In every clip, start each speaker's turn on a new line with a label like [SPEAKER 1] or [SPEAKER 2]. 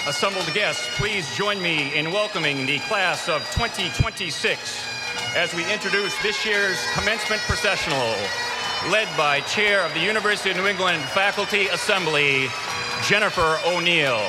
[SPEAKER 1] Assembled guests, please join me in welcoming the class of 2026 as we introduce this year's commencement processional, led by Chair of the University of New England Faculty Assembly, Jennifer O'Neill.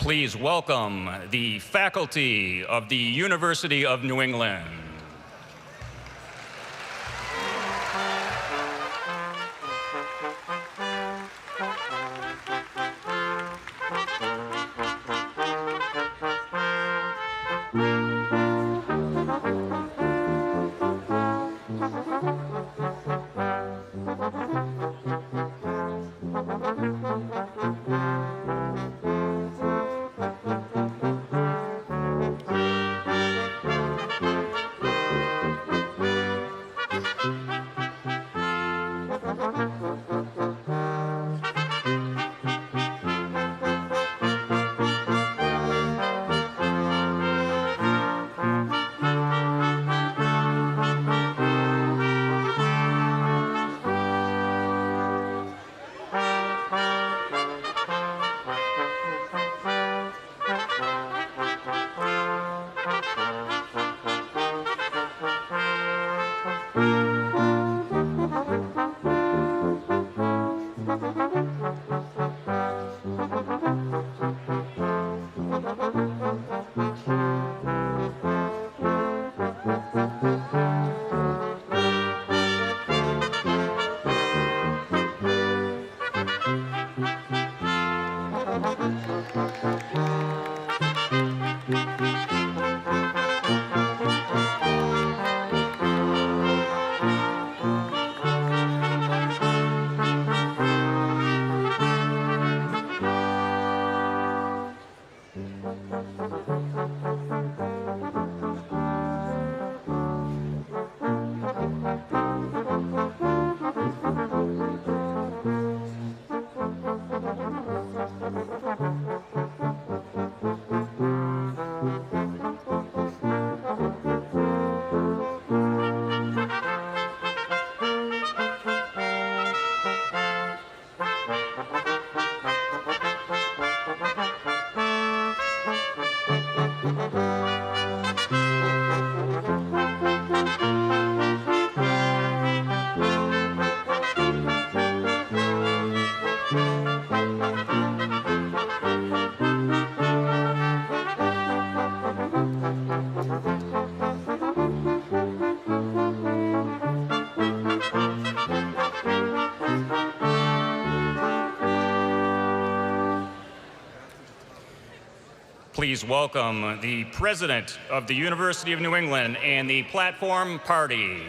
[SPEAKER 1] Please welcome the faculty of the University of New England. Please welcome the President of the University of New England and the Platform Party.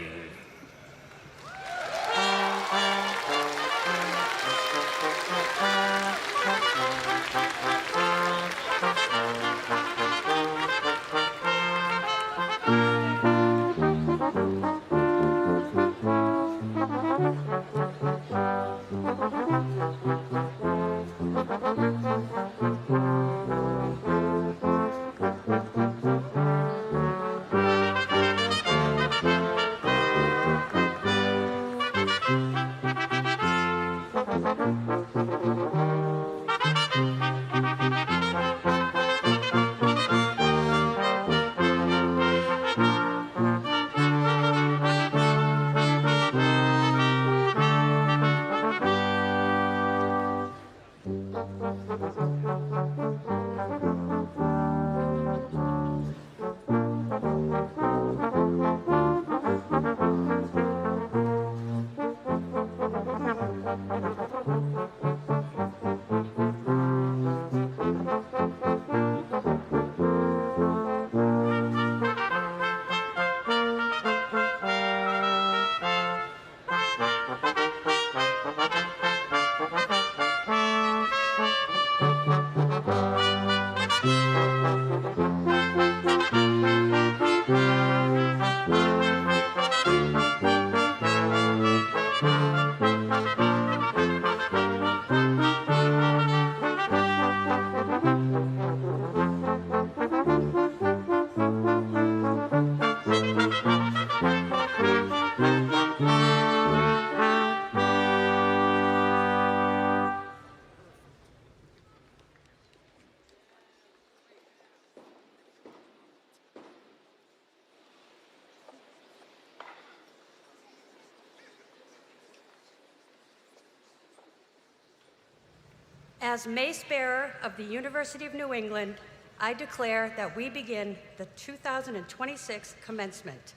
[SPEAKER 2] As mace bearer of the University of New England, I declare that we begin the 2026 commencement.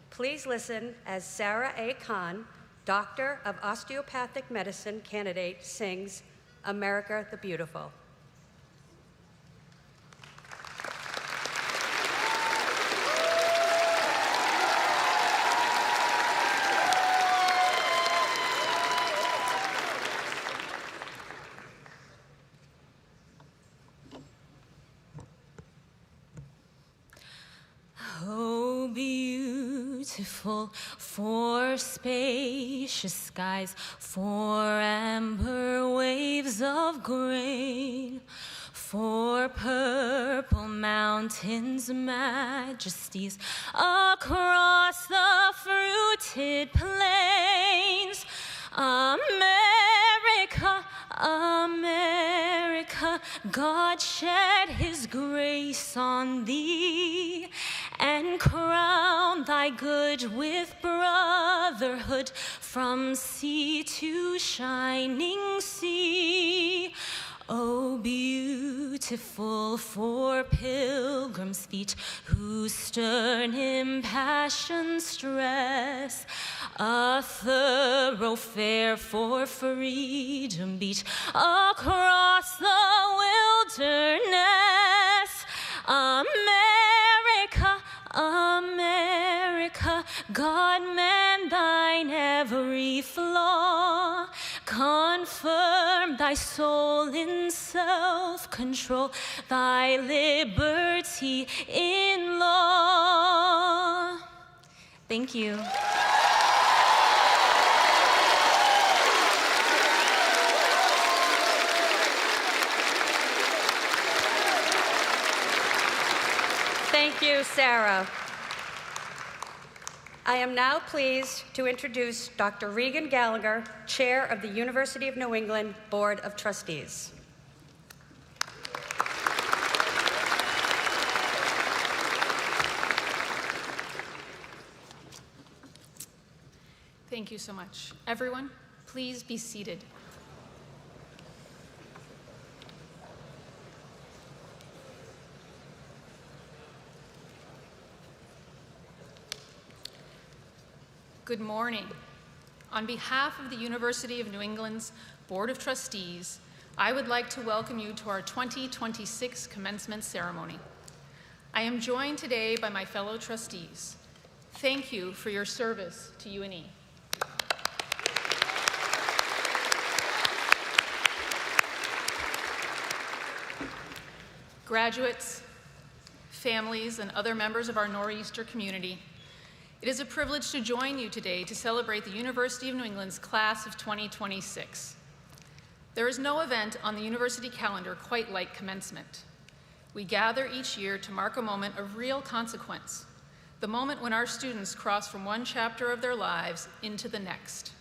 [SPEAKER 2] Please listen as Sarah A. Khan, Doctor of Osteopathic Medicine candidate, sings America the Beautiful.
[SPEAKER 3] Oh, beautiful, for spacious skies, for amber waves of grain, for purple mountains' majesties across the fruited plains. America, America, God shed his grace on thee and crown thy good with brotherhood from sea to shining sea. Oh, beautiful for pilgrims' feet whose stern impassioned stress a thoroughfare for freedom beat across the wilderness. America, America, God mend thine every flaw. Confirm thy soul in self-control, thy liberty in law. Thank you.
[SPEAKER 2] Thank you, Sarah. I am now pleased to introduce Dr. Regan Gallagher, Chair of the University of New England Board of Trustees.
[SPEAKER 4] Thank you so much. Everyone, please be seated. Good morning. On behalf of the University of New England's Board of Trustees, I would like to welcome you to our 2026 commencement ceremony. I am joined today by my fellow trustees. Thank you for your service to UNE. Graduates, families, and other members of our Nor'easter community, it is a privilege to join you today to celebrate the University of New England's class of 2026. There is no event on the university calendar quite like commencement. We gather each year to mark a moment of real consequence, the moment when our students cross from one chapter of their lives into the next.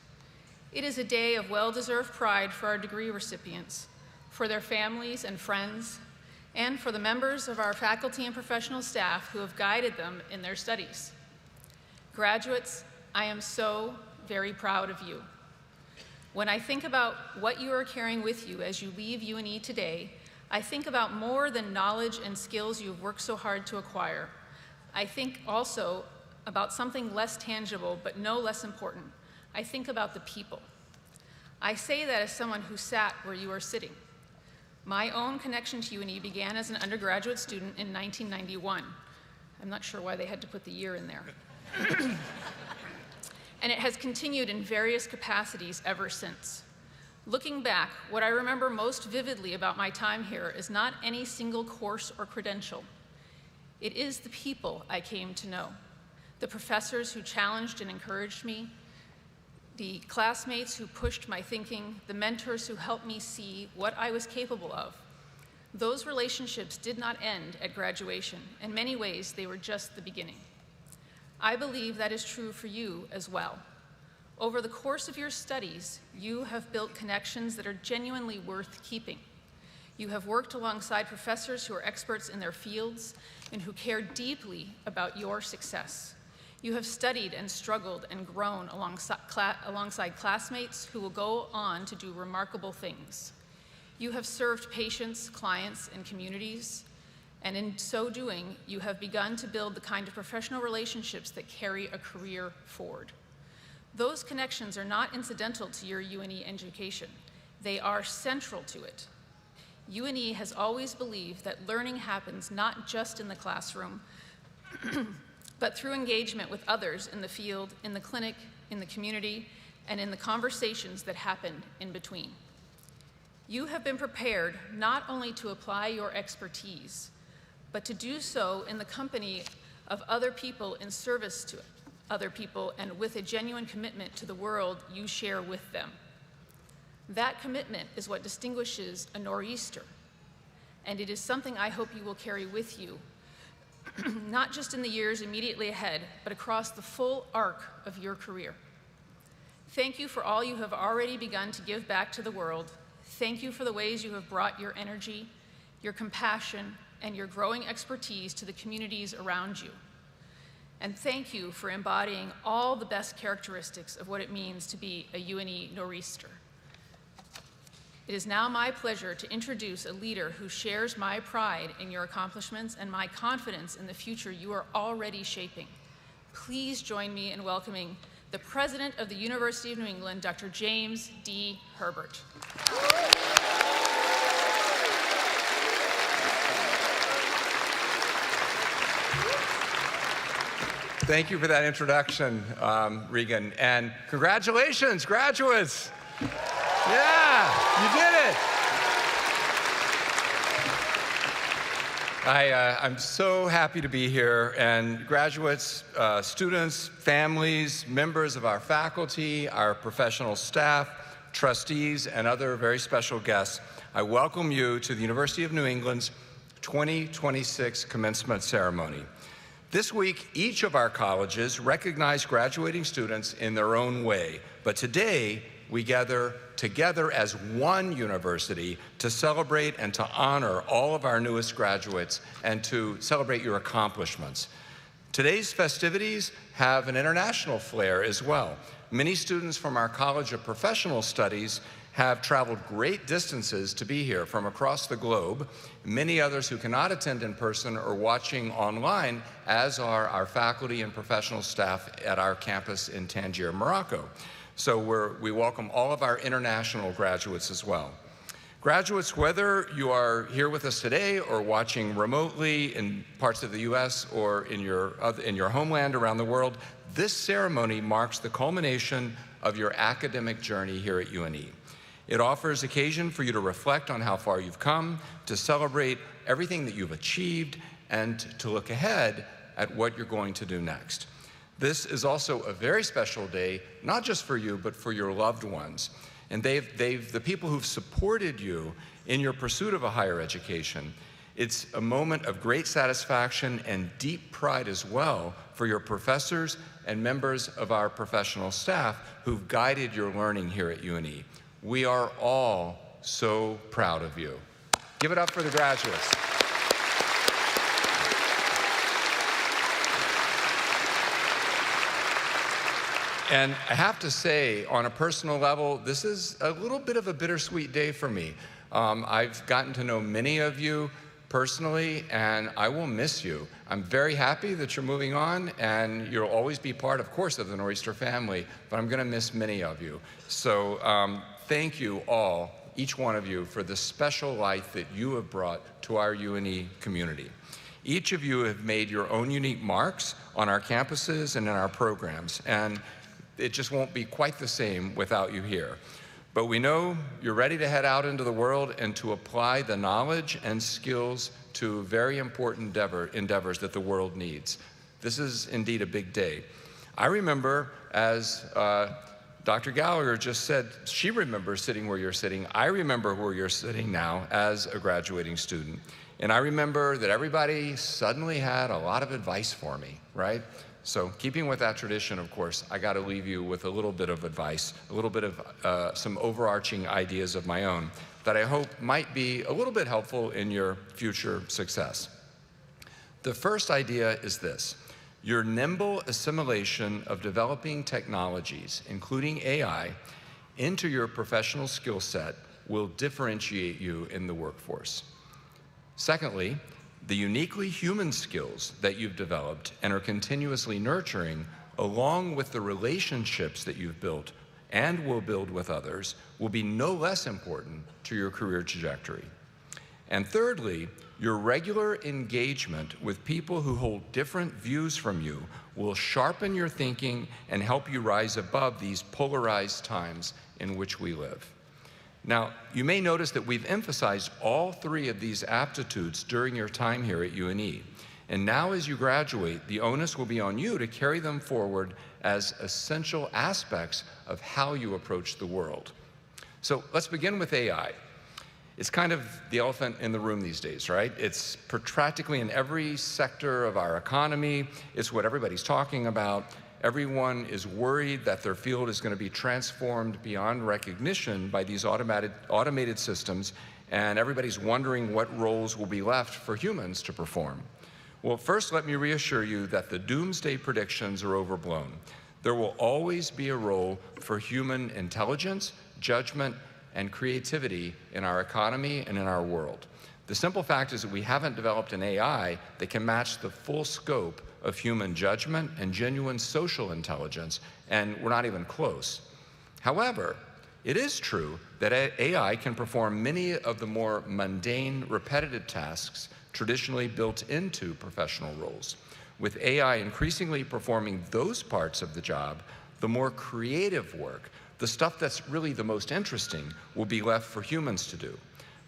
[SPEAKER 4] It is a day of well-deserved pride for our degree recipients, for their families and friends, and for the members of our faculty and professional staff who have guided them in their studies. Graduates, I am so very proud of you. When I think about what you are carrying with you as you leave UNE today, I think about more than knowledge and skills you have worked so hard to acquire. I think also about something less tangible, but no less important. I think about the people. I say that as someone who sat where you are sitting. My own connection to UNE began as an undergraduate student in 1991. I'm not sure why they had to put the year in there. And it has continued in various capacities ever since. Looking back, what I remember most vividly about my time here is not any single course or credential. It is the people I came to know, the professors who challenged and encouraged me, the classmates who pushed my thinking, the mentors who helped me see what I was capable of. Those relationships did not end at graduation. In many ways, they were just the beginning. I believe that is true for you as well. Over the course of your studies, you have built connections that are genuinely worth keeping. You have worked alongside professors who are experts in their fields and who care deeply about your success. You have studied and struggled and grown alongside classmates who will go on to do remarkable things. You have served patients, clients, and communities, and in so doing, you have begun to build the kind of professional relationships that carry a career forward. Those connections are not incidental to your UNE education. They are central to it. UNE has always believed that learning happens not just in the classroom, but through engagement with others in the field, in the clinic, in the community, and in the conversations that happen in between. You have been prepared not only to apply your expertise, but to do so in the company of other people in service to other people and with a genuine commitment to the world you share with them. That commitment is what distinguishes a nor'easter, and it is something I hope you will carry with you, not just in the years immediately ahead, but across the full arc of your career. Thank you for all you have already begun to give back to the world. Thank you for the ways you have brought your energy, your compassion, and your growing expertise to the communities around you. And thank you for embodying all the best characteristics of what it means to be a UNE nor'easter. It is now my pleasure to introduce a leader who shares my pride in your accomplishments and my confidence in the future you are already shaping. Please join me in welcoming the President of the University of New England, Dr. James D. Herbert.
[SPEAKER 5] Thank you for that introduction, Regan, and congratulations, graduates. Yeah, you did it. I'm so happy to be here, and graduates, students, families, members of our faculty, our professional staff, trustees, and other very special guests, I welcome you to the University of New England's 2026 commencement ceremony. This week, each of our colleges recognize graduating students in their own way, but today we gather together as one university to celebrate and to honor all of our newest graduates and to celebrate your accomplishments. Today's festivities have an international flair as well. Many students from our College of Professional Studies have traveled great distances to be here from across the globe. Many others who cannot attend in person are watching online, as are our faculty and professional staff at our campus in Tangier, Morocco. So we welcome all of our international graduates as well. Graduates, whether you are here with us today or watching remotely in parts of the US or in your homeland around the world, this ceremony marks the culmination of your academic journey here at UNE. It offers occasion for you to reflect on how far you've come, to celebrate everything that you've achieved, and to look ahead at what you're going to do next. This is also a very special day, not just for you, but for your loved ones. And the people who've supported you in your pursuit of a higher education. It's a moment of great satisfaction and deep pride as well for your professors and members of our professional staff who've guided your learning here at UNE. We are all so proud of you. Give it up for the graduates. And I have to say, on a personal level, this is a little bit of a bittersweet day for me. I've gotten to know many of you personally, and I will miss you. I'm very happy that you're moving on, and you'll always be part, of course, of the Nor'easter family, but I'm going to miss many of you. So thank you all, each one of you, for the special light that you have brought to our UNE community. Each of you have made your own unique marks on our campuses and in our programs, and it just won't be quite the same without you here. But we know you're ready to head out into the world and to apply the knowledge and skills to very important endeavors that the world needs. This is indeed a big day. I remember, as Dr. Gallagher just said, she remembers sitting where you're sitting. I remember where you're sitting now as a graduating student. And I remember that everybody suddenly had a lot of advice for me, right? So keeping with that tradition, of course, I got to leave you with a little bit of advice, a little bit of some overarching ideas of my own that I hope might be a little bit helpful in your future success. The first idea is this: your nimble assimilation of developing technologies, including AI, into your professional skill set will differentiate you in the workforce. Secondly, the uniquely human skills that you've developed and are continuously nurturing, along with the relationships that you've built and will build with others, will be no less important to your career trajectory. And thirdly, your regular engagement with people who hold different views from you will sharpen your thinking and help you rise above these polarized times in which we live. Now, you may notice that we've emphasized all three of these aptitudes during your time here at UNE. And now as you graduate, the onus will be on you to carry them forward as essential aspects of how you approach the world. So let's begin with AI. It's kind of the elephant in the room these days, right? It's practically in every sector of our economy. It's what everybody's talking about. Everyone is worried that their field is going to be transformed beyond recognition by these automated systems, and everybody's wondering what roles will be left for humans to perform. Well, first, let me reassure you that the doomsday predictions are overblown. There will always be a role for human intelligence, judgment, and creativity in our economy and in our world. The simple fact is that we haven't developed an AI that can match the full scope of human judgment and genuine social intelligence, and we're not even close. However, it is true that AI can perform many of the more mundane, repetitive tasks traditionally built into professional roles. With AI increasingly performing those parts of the job, the more creative work, the stuff that's really the most interesting, will be left for humans to do.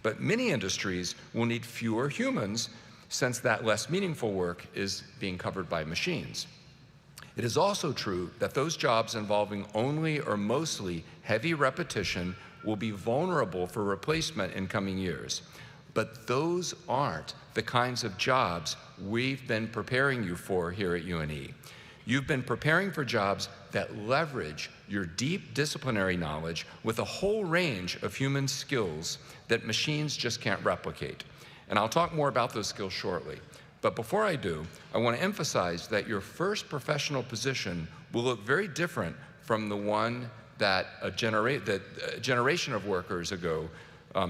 [SPEAKER 5] But many industries will need fewer humans, since that less meaningful work is being covered by machines. It is also true that those jobs involving only or mostly heavy repetition will be vulnerable for replacement in coming years. But those aren't the kinds of jobs we've been preparing you for here at UNE. You've been preparing for jobs that leverage your deep disciplinary knowledge with a whole range of human skills that machines just can't replicate. And I'll talk more about those skills shortly. But before I do, I want to emphasize that your first professional position will look very different from the one that a generation of workers ago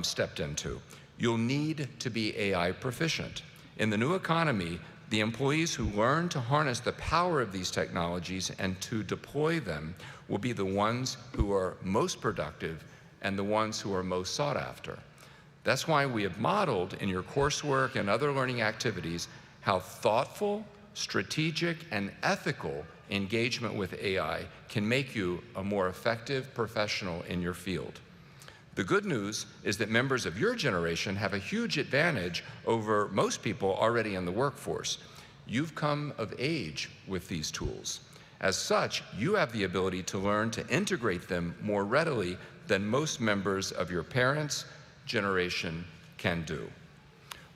[SPEAKER 5] stepped into. You'll need to be AI proficient. In the new economy, the employees who learn to harness the power of these technologies and to deploy them will be the ones who are most productive and the ones who are most sought after. That's why we have modeled in your coursework and other learning activities how thoughtful, strategic, and ethical engagement with AI can make you a more effective professional in your field. The good news is that members of your generation have a huge advantage over most people already in the workforce. You've come of age with these tools. As such, you have the ability to learn to integrate them more readily than most members of your parents' generation can do.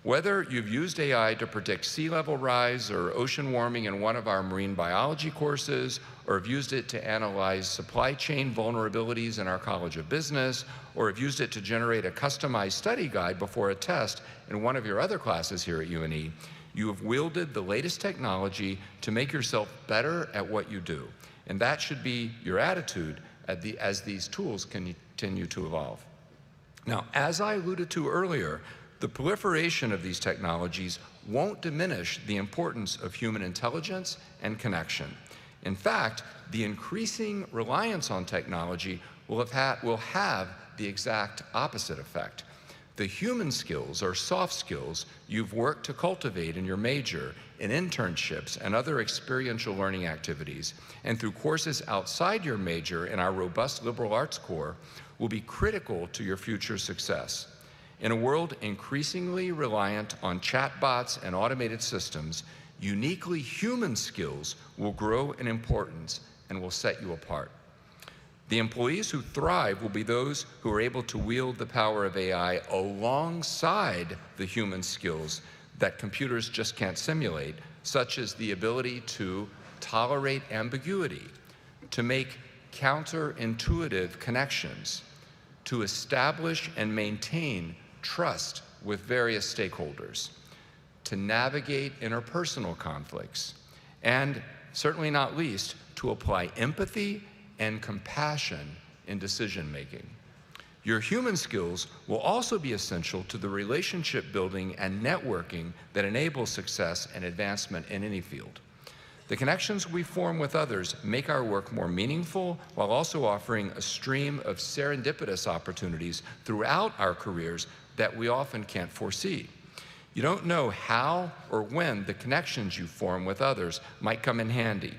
[SPEAKER 5] Whether you've used AI to predict sea level rise or ocean warming in one of our marine biology courses, or have used it to analyze supply chain vulnerabilities in our College of Business, or have used it to generate a customized study guide before a test in one of your other classes here at UNE, you have wielded the latest technology to make yourself better at what you do. And that should be your attitude as these tools continue to evolve. Now, as I alluded to earlier, the proliferation of these technologies won't diminish the importance of human intelligence and connection. In fact, the increasing reliance on technology will have the exact opposite effect. The human skills or soft skills you've worked to cultivate in your major, in internships and other experiential learning activities, and through courses outside your major in our robust liberal arts core, will be critical to your future success. In a world increasingly reliant on chatbots and automated systems, uniquely human skills will grow in importance and will set you apart. The employees who thrive will be those who are able to wield the power of AI alongside the human skills that computers just can't simulate, such as the ability to tolerate ambiguity, to make counterintuitive connections, to establish and maintain trust with various stakeholders, to navigate interpersonal conflicts, and certainly not least, to apply empathy and compassion in decision-making. Your human skills will also be essential to the relationship building and networking that enable success and advancement in any field. The connections we form with others make our work more meaningful while also offering a stream of serendipitous opportunities throughout our careers that we often can't foresee. You don't know how or when the connections you form with others might come in handy,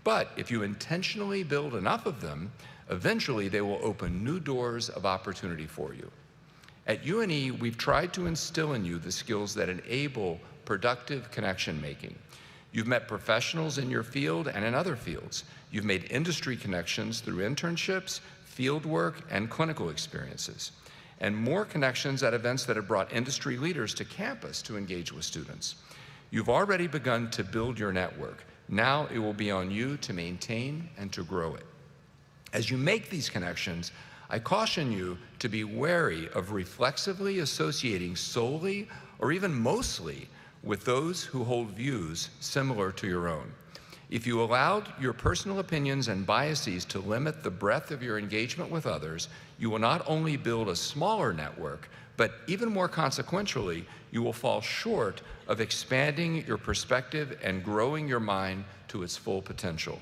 [SPEAKER 5] but if you intentionally build enough of them, eventually they will open new doors of opportunity for you. At UNE, we've tried to instill in you the skills that enable productive connection making. You've met professionals in your field and in other fields. You've made industry connections through internships, field work, and clinical experiences, and more connections at events that have brought industry leaders to campus to engage with students. You've already begun to build your network. Now it will be on you to maintain and to grow it. As you make these connections, I caution you to be wary of reflexively associating solely or even mostly with those who hold views similar to your own. If you allowed your personal opinions and biases to limit the breadth of your engagement with others, you will not only build a smaller network, but even more consequentially, you will fall short of expanding your perspective and growing your mind to its full potential.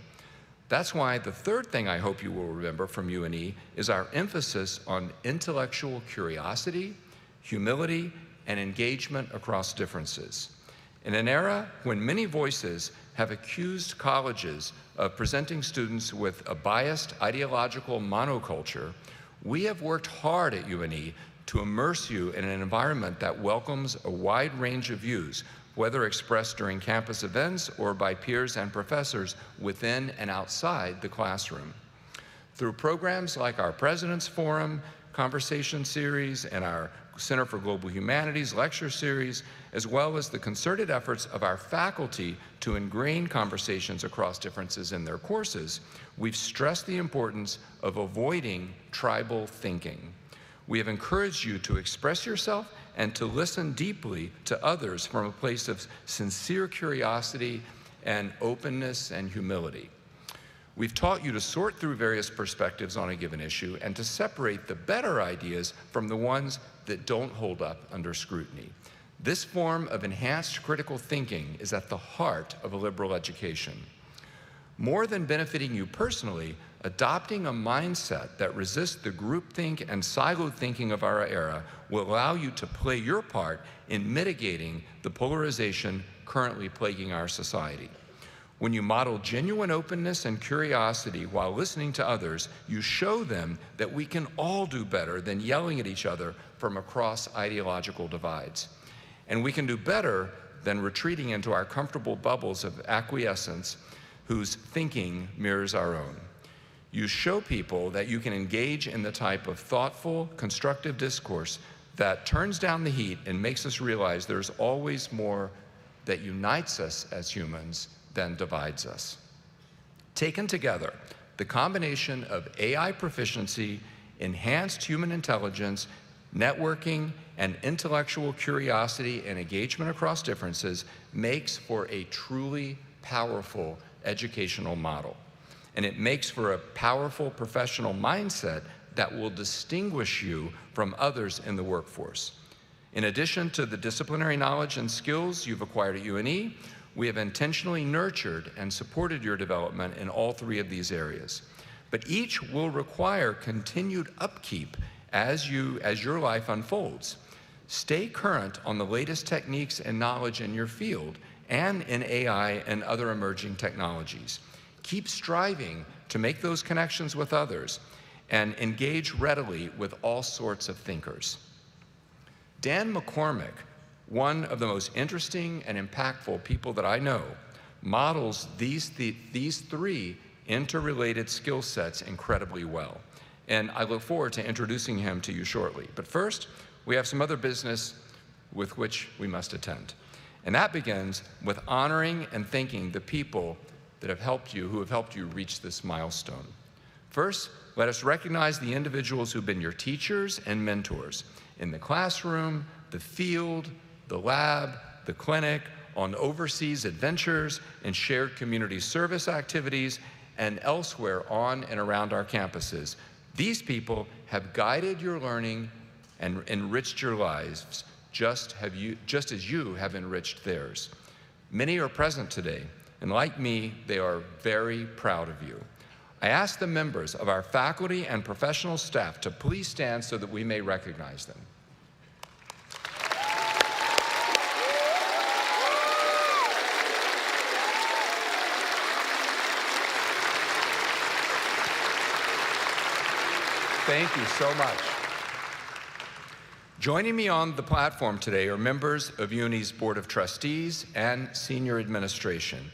[SPEAKER 5] That's why the third thing I hope you will remember from UNE is our emphasis on intellectual curiosity, humility, and engagement across differences. In an era when many voices have accused colleges of presenting students with a biased ideological monoculture, we have worked hard at UNE to immerse you in an environment that welcomes a wide range of views, whether expressed during campus events or by peers and professors within and outside the classroom. Through programs like our President's Forum, Conversation Series, and our Center for Global Humanities lecture series, as well as the concerted efforts of our faculty to ingrain conversations across differences in their courses, we've stressed the importance of avoiding tribal thinking. We have encouraged you to express yourself and to listen deeply to others from a place of sincere curiosity and openness and humility. We've taught you to sort through various perspectives on a given issue and to separate the better ideas from the ones that don't hold up under scrutiny. This form of enhanced critical thinking is at the heart of a liberal education. More than benefiting you personally, adopting a mindset that resists the groupthink and siloed thinking of our era will allow you to play your part in mitigating the polarization currently plaguing our society. When you model genuine openness and curiosity while listening to others, you show them that we can all do better than yelling at each other from across ideological divides. And we can do better than retreating into our comfortable bubbles of acquiescence whose thinking mirrors our own. You show people that you can engage in the type of thoughtful, constructive discourse that turns down the heat and makes us realize there's always more that unites us as humans than divides us. Taken together, the combination of AI proficiency, enhanced human intelligence, networking, and intellectual curiosity and engagement across differences makes for a truly powerful educational model. And it makes for a powerful professional mindset that will distinguish you from others in the workforce. In addition to the disciplinary knowledge and skills you've acquired at UNE, we have intentionally nurtured and supported your development in all three of these areas. But each will require continued upkeep as your life unfolds. Stay current on the latest techniques and knowledge in your field and in AI and other emerging technologies. Keep striving to make those connections with others and engage readily with all sorts of thinkers. Dan McCormack, one of the most interesting and impactful people that I know, models these three interrelated skill sets incredibly well. And I look forward to introducing him to you shortly. But first, we have some other business with which we must attend. And that begins with honoring and thanking the people that have helped you, who have helped you reach this milestone. First, let us recognize the individuals who've been your teachers and mentors in the classroom, the field, the lab, the clinic, on overseas adventures and shared community service activities, and elsewhere on and around our campuses. These people have guided your learning and enriched your lives just as you have enriched theirs. Many are present today, and like me, they are very proud of you. I ask the members of our faculty and professional staff to please stand so that we may recognize them. Thank you so much. Joining me on the platform today are members of UNE's Board of Trustees and senior administration.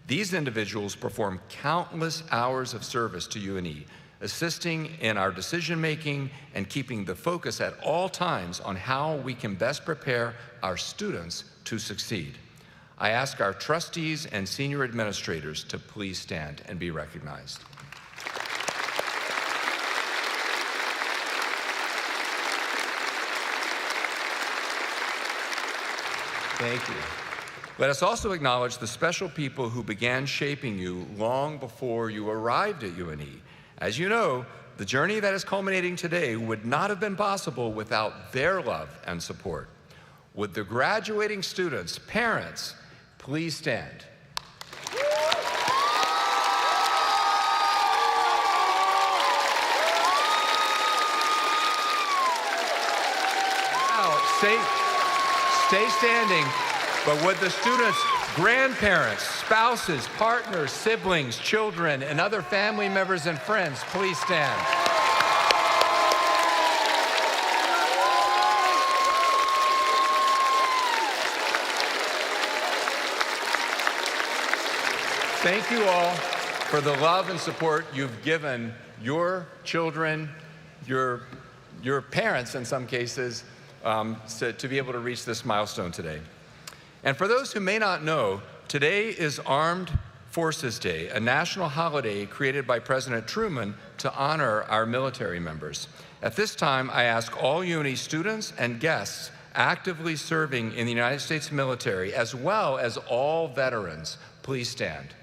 [SPEAKER 5] These individuals perform countless hours of service to UNE, assisting in our decision-making and keeping the focus at all times on how we can best prepare our students to succeed. I ask our trustees and senior administrators to please stand and be recognized. Thank you. Let us also acknowledge the special people who began shaping you long before you arrived at UNE. As you know, the journey that is culminating today would not have been possible without their love and support. Would the graduating students' parents please stand? Now, stay standing, but would the students' grandparents, spouses, partners, siblings, children, and other family members and friends please stand? Thank you all for the love and support you've given your children, your parents in some cases, to be able to reach this milestone today. And for those who may not know, today is Armed Forces Day, a national holiday created by President Truman to honor our military members. At this time, I ask all UNE students and guests actively serving in the United States military, as well as all veterans, please stand.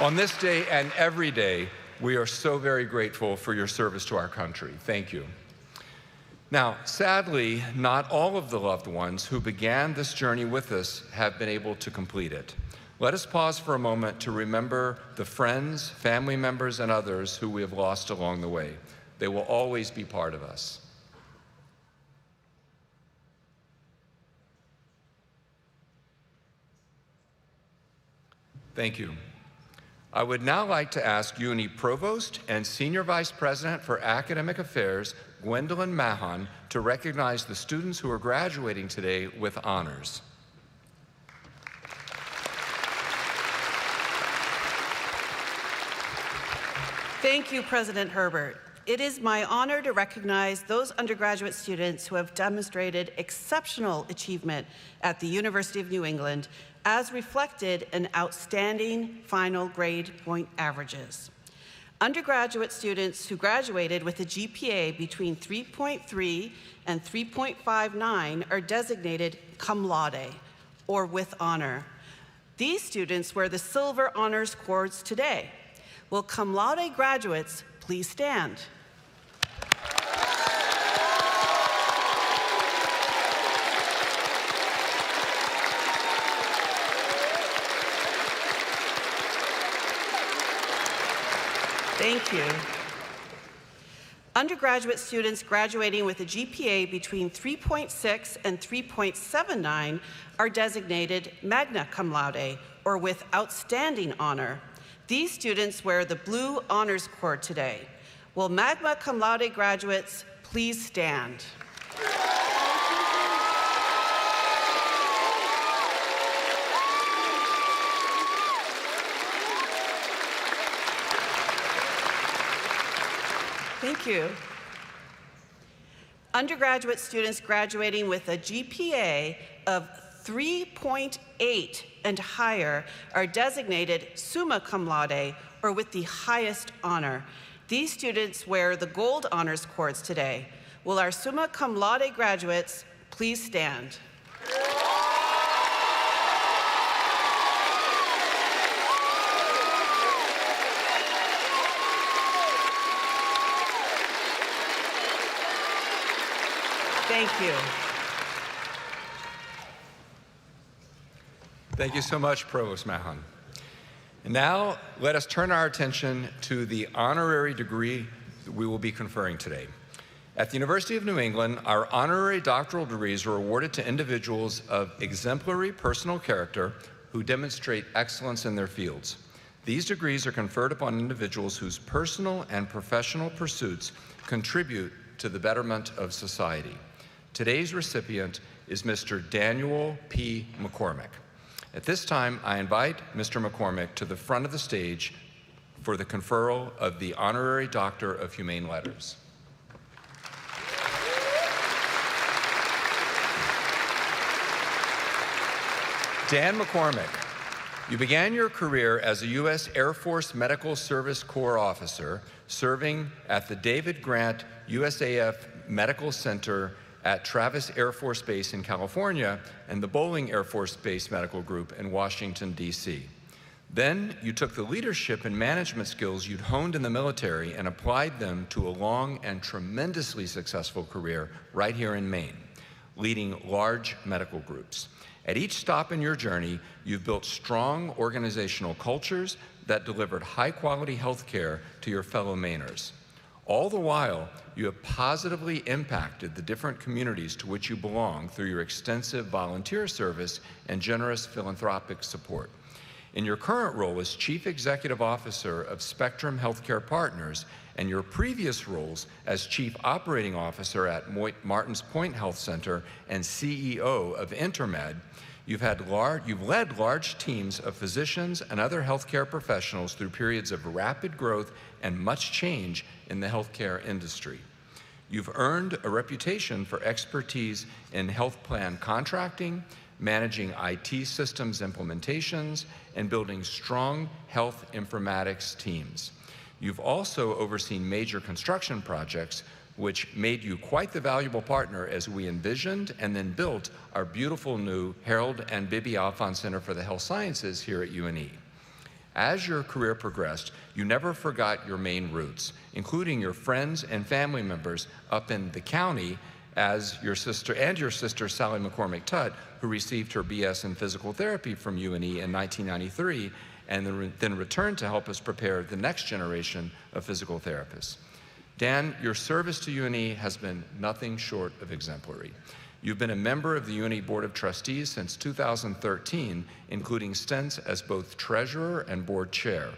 [SPEAKER 5] On this day and every day, we are so very grateful for your service to our country. Thank you. Now, sadly, not all of the loved ones who began this journey with us have been able to complete it. Let us pause for a moment to remember the friends, family members, and others who we have lost along the way. They will always be part of us. Thank you. I would now like to ask UNE Provost and Senior Vice President for Academic Affairs, Gwendolyn Mahon, to recognize the students who are graduating today with honors.
[SPEAKER 6] Thank you, President Herbert. It is my honor to recognize those undergraduate students who have demonstrated exceptional achievement at the University of New England, as reflected in outstanding final grade point averages. Undergraduate students who graduated with a GPA between 3.3 and 3.59 are designated cum laude, or with honor. These students wear the silver honors cords today. Will cum laude graduates please stand? Thank you. Undergraduate students graduating with a GPA between 3.6 and 3.79 are designated magna cum laude, or with outstanding honor. These students wear the blue honors cord today. Will magna cum laude graduates please stand? Thank you. Undergraduate students graduating with a GPA of 3.8 and higher are designated summa cum laude, or with the highest honor. These students wear the gold honors cords today. Will our summa cum laude graduates please stand? Thank you.
[SPEAKER 5] Thank you so much, Provost Mahon. And now, let us turn our attention to the honorary degree that we will be conferring today. At the University of New England, our honorary doctoral degrees are awarded to individuals of exemplary personal character who demonstrate excellence in their fields. These degrees are conferred upon individuals whose personal and professional pursuits contribute to the betterment of society. Today's recipient is Mr. Daniel P. McCormack. At this time, I invite Mr. McCormack to the front of the stage for the conferral of the Honorary Doctor of Humane Letters. Dan McCormack, you began your career as a U.S. Air Force Medical Service Corps officer, serving at the David Grant USAF Medical Center at Travis Air Force Base in California and the Bolling Air Force Base Medical Group in Washington, D.C. Then you took the leadership and management skills you'd honed in the military and applied them to a long and tremendously successful career right here in Maine, leading large medical groups. At each stop in your journey, you've built strong organizational cultures that delivered high-quality health care to your fellow Mainers. All the while, you have positively impacted the different communities to which you belong through your extensive volunteer service and generous philanthropic support. In your current role as Chief Executive Officer of Spectrum Healthcare Partners and your previous roles as Chief Operating Officer at Martins Point Health Center and CEO of Intermed, you've led large teams of physicians and other healthcare professionals through periods of rapid growth and much change in the healthcare industry. You've earned a reputation for expertise in health plan contracting, managing IT systems implementations, and building strong health informatics teams. You've also overseen major construction projects, which made you quite the valuable partner as we envisioned and then built our beautiful new Harold and Bibi Alphonse Center for the Health Sciences here at UNE. As your career progressed, you never forgot your Maine roots, including your friends and family members up in the county as your sister Sally McCormack Tutt, who received her BS in physical therapy from UNE in 1993 and then returned to help us prepare the next generation of physical therapists. Dan, your service to UNE has been nothing short of exemplary. You've been a member of the UNE Board of Trustees since 2013, including stints as both treasurer and board chair.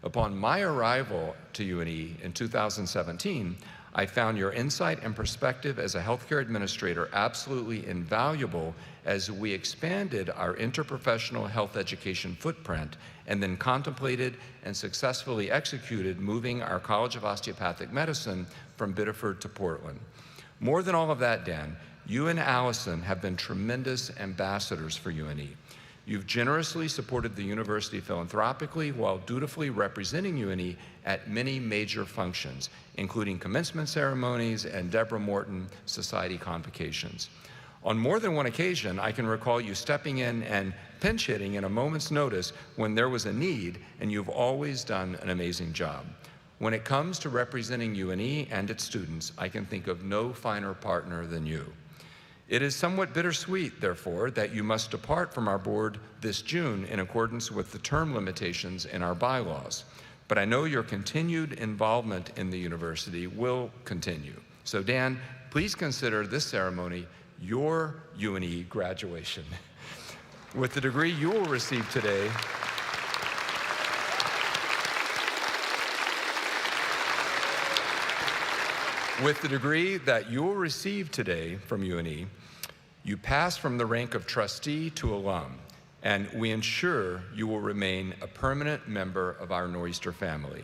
[SPEAKER 5] Upon my arrival to UNE in 2017, I found your insight and perspective as a healthcare administrator absolutely invaluable as we expanded our interprofessional health education footprint and then contemplated and successfully executed moving our College of Osteopathic Medicine from Biddeford to Portland. More than all of that, Dan, you and Allison have been tremendous ambassadors for UNE. You've generously supported the university philanthropically while dutifully representing UNE at many major functions, including commencement ceremonies and Deborah Morton Society convocations. On more than one occasion, I can recall you stepping in and pinch hitting in a moment's notice when there was a need, and you've always done an amazing job. When it comes to representing UNE and its students, I can think of no finer partner than you. It is somewhat bittersweet, therefore, that you must depart from our board this June in accordance with the term limitations in our bylaws. But I know your continued involvement in the university will continue. So Dan, please consider this ceremony your UNE graduation. With the degree you will receive today, with the degree that you will receive today from UNE, you pass from the rank of trustee to alum, and we ensure you will remain a permanent member of our Nor'easter family.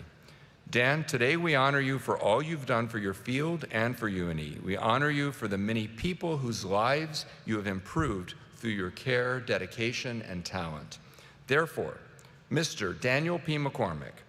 [SPEAKER 5] Dan, today we honor you for all you've done for your field and for UNE. We honor you for the many people whose lives you have improved through your care, dedication, and talent. Therefore, Mr. Daniel P. McCormack,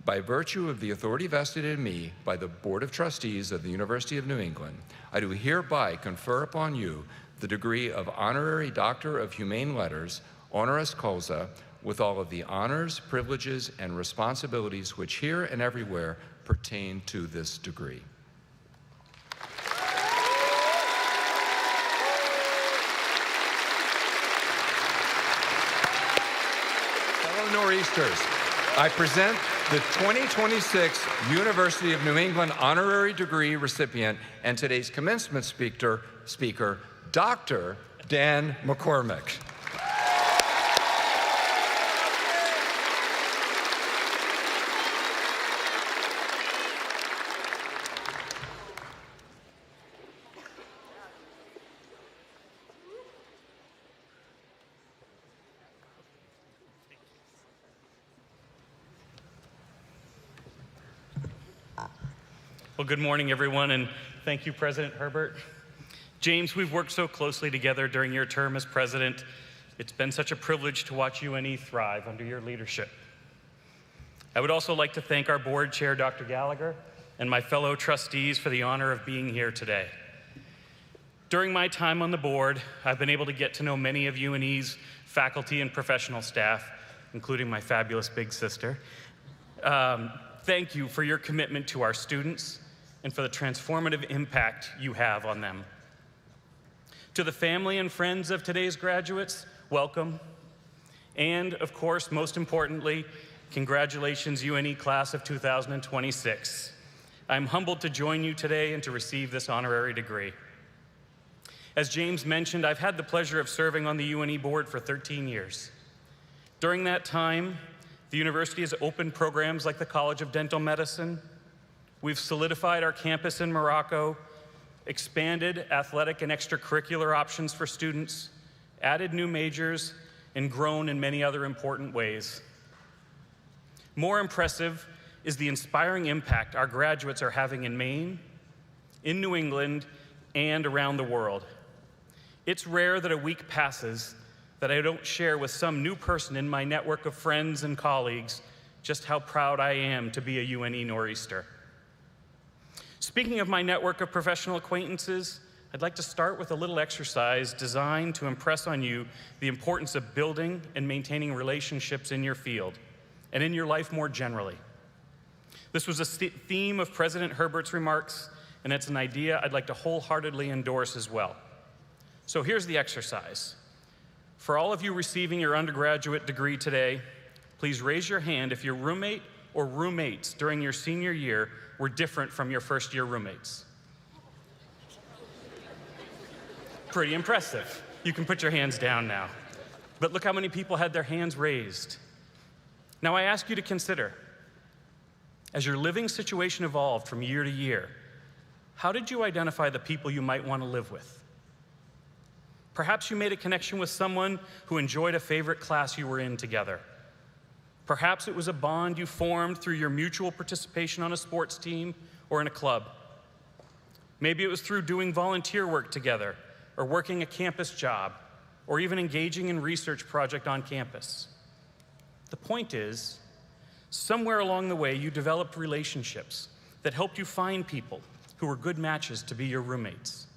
[SPEAKER 5] by virtue of the authority vested in me by the Board of Trustees of the University of New England, I do hereby confer upon you the degree of Honorary Doctor of Humane Letters, honoris causa, with all of the honors, privileges, and responsibilities which here and everywhere pertain to this degree. Fellow Nor'easters, I present the 2026 University of New England honorary degree recipient and today's commencement speaker, Dr. Dan McCormack.
[SPEAKER 7] Well, good morning, everyone, and thank you, President Herbert. James, we've worked so closely together during your term as president. It's been such a privilege to watch UNE thrive under your leadership. I would also like to thank our board chair, Dr. Gallagher, and my fellow trustees for the honor of being here today. During my time on the board, I've been able to get to know many of UNE's faculty and professional staff, including my fabulous big sister. Thank you for your commitment to our students and for the transformative impact you have on them. To the family and friends of today's graduates, welcome. And of course, most importantly, congratulations, UNE class of 2026. I'm humbled to join you today and to receive this honorary degree. As James mentioned, I've had the pleasure of serving on the UNE board for 13 years. During that time, the university has opened programs like the College of Dental Medicine. We've solidified our campus in Morocco, expanded athletic and extracurricular options for students, added new majors, and grown in many other important ways. More impressive is the inspiring impact our graduates are having in Maine, in New England, and around the world. It's rare that a week passes that I don't share with some new person in my network of friends and colleagues just how proud I am to be a UNE Nor'easter. Speaking of my network of professional acquaintances, I'd like to start with a little exercise designed to impress on you the importance of building and maintaining relationships in your field and in your life more generally. This was a theme of President Herbert's remarks, and it's an idea I'd like to wholeheartedly endorse as well. So here's the exercise. For all of you receiving your undergraduate degree today, please raise your hand if your roommate or roommates during your senior year were different from your first-year roommates. Pretty impressive. You can put your hands down now. But look how many people had their hands raised. Now I ask you to consider, as your living situation evolved from year to year, how did you identify the people you might want to live with? Perhaps you made a connection with someone who enjoyed a favorite class you were in together. Perhaps it was a bond you formed through your mutual participation on a sports team or in a club. Maybe it was through doing volunteer work together, or working a campus job, or even engaging in a research project on campus. The point is, somewhere along the way you developed relationships that helped you find people who were good matches to be your roommates.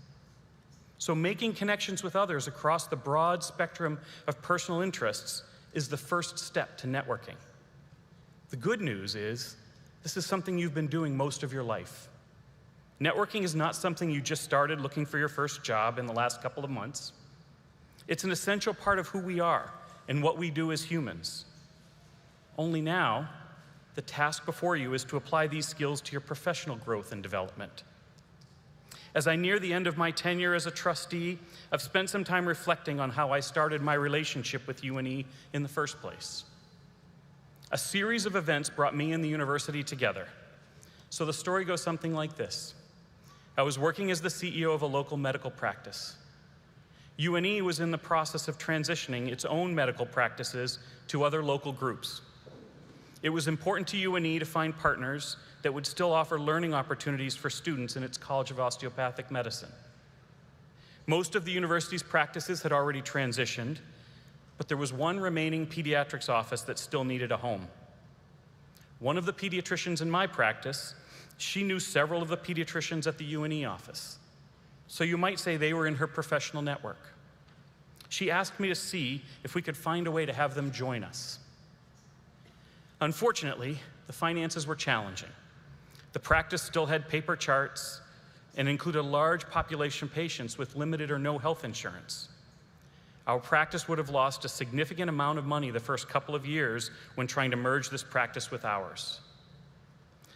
[SPEAKER 7] So making connections with others across the broad spectrum of personal interests is the first step to networking. The good news is, this is something you've been doing most of your life. Networking is not something you just started looking for your first job in the last couple of months. It's an essential part of who we are and what we do as humans. Only now, the task before you is to apply these skills to your professional growth and development. As I near the end of my tenure as a trustee, I've spent some time reflecting on how I started my relationship with UNE in the first place. A series of events brought me and the university together. So the story goes something like this. I was working as the CEO of a local medical practice. UNE was in the process of transitioning its own medical practices to other local groups. It was important to UNE to find partners that would still offer learning opportunities for students in its College of Osteopathic Medicine. Most of the university's practices had already transitioned, but there was one remaining pediatrics office that still needed a home. One of the pediatricians in my practice, she knew several of the pediatricians at the UNE office. So you might say they were in her professional network. She asked me to see if we could find a way to have them join us. Unfortunately, the finances were challenging. The practice still had paper charts and included a large population of patients with limited or no health insurance. Our practice would have lost a significant amount of money the first couple of years when trying to merge this practice with ours.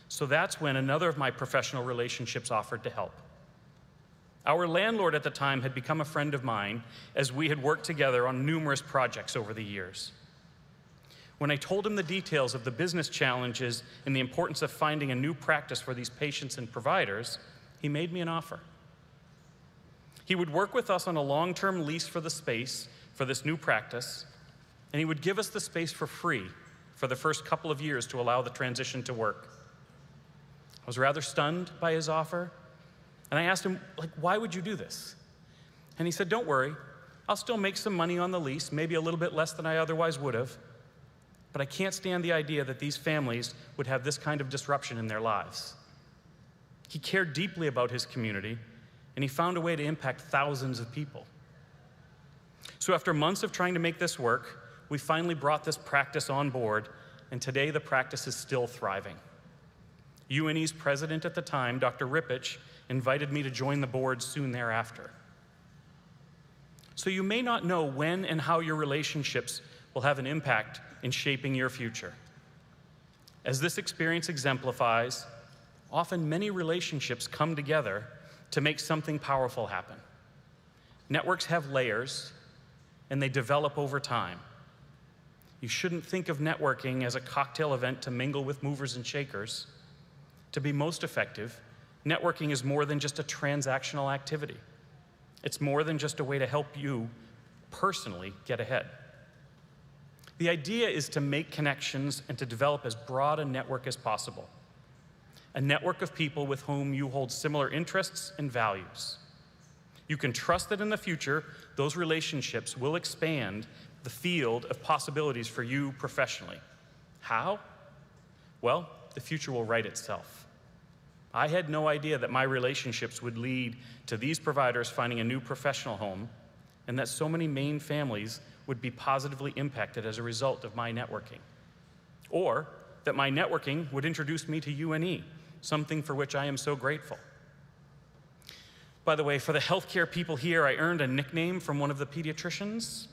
[SPEAKER 7] So that's when another of my professional relationships offered to help. Our landlord at the time had become a friend of mine as we had worked together on numerous projects over the years. When I told him the details of the business challenges and the importance of finding a new practice for these patients and providers, he made me an offer. He would work with us on a long-term lease for the space for this new practice, and he would give us the space for free for the first couple of years to allow the transition to work. I was rather stunned by his offer, and I asked him, why would you do this? And he said, don't worry, I'll still make some money on the lease, maybe a little bit less than I otherwise would have, but I can't stand the idea that these families would have this kind of disruption in their lives. He cared deeply about his community, and he found a way to impact thousands of people. So after months of trying to make this work, we finally brought this practice on board, and today the practice is still thriving. UNE's president at the time, Dr. Rippich, invited me to join the board soon thereafter. So you may not know when and how your relationships will have an impact in shaping your future. As this experience exemplifies, often many relationships come together to make something powerful happen. Networks have layers, and they develop over time. You shouldn't think of networking as a cocktail event to mingle with movers and shakers. To be most effective, networking is more than just a transactional activity. It's more than just a way to help you personally get ahead. The idea is to make connections and to develop as broad a network as possible. A network of people with whom you hold similar interests and values. You can trust that in the future, those relationships will expand the field of possibilities for you professionally. How? Well, the future will write itself. I had no idea that my relationships would lead to these providers finding a new professional home, and that so many Maine families would be positively impacted as a result of my networking. Or that my networking would introduce me to UNE, something for which I am so grateful. By the way, for the healthcare people here, I earned a nickname from one of the pediatricians.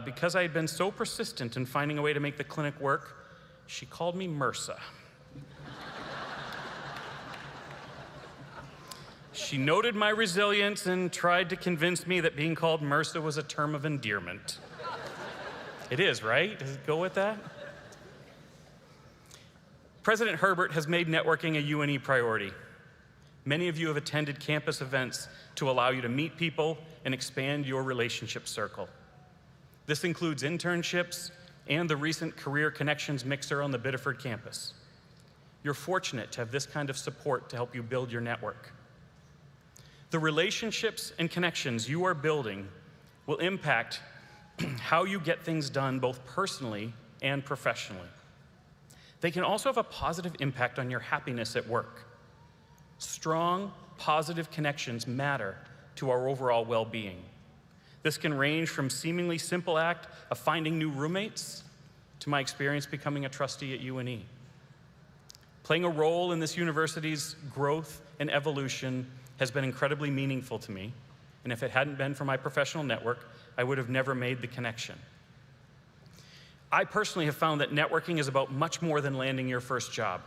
[SPEAKER 7] Because I had been so persistent in finding a way to make the clinic work, she called me MRSA. She noted my resilience and tried to convince me that being called MRSA was a term of endearment. It is, right? Does it go with that? President Herbert has made networking a UNE priority. Many of you have attended campus events to allow you to meet people and expand your relationship circle. This includes internships and the recent Career Connections Mixer on the Biddeford campus. You're fortunate to have this kind of support to help you build your network. The relationships and connections you are building will impact how you get things done both personally and professionally. They can also have a positive impact on your happiness at work. Strong, positive connections matter to our overall well-being. This can range from seemingly simple act of finding new roommates to my experience becoming a trustee at UNE. Playing a role in this university's growth and evolution has been incredibly meaningful to me, and if it hadn't been for my professional network, I would have never made the connection. I personally have found that networking is about much more than landing your first job.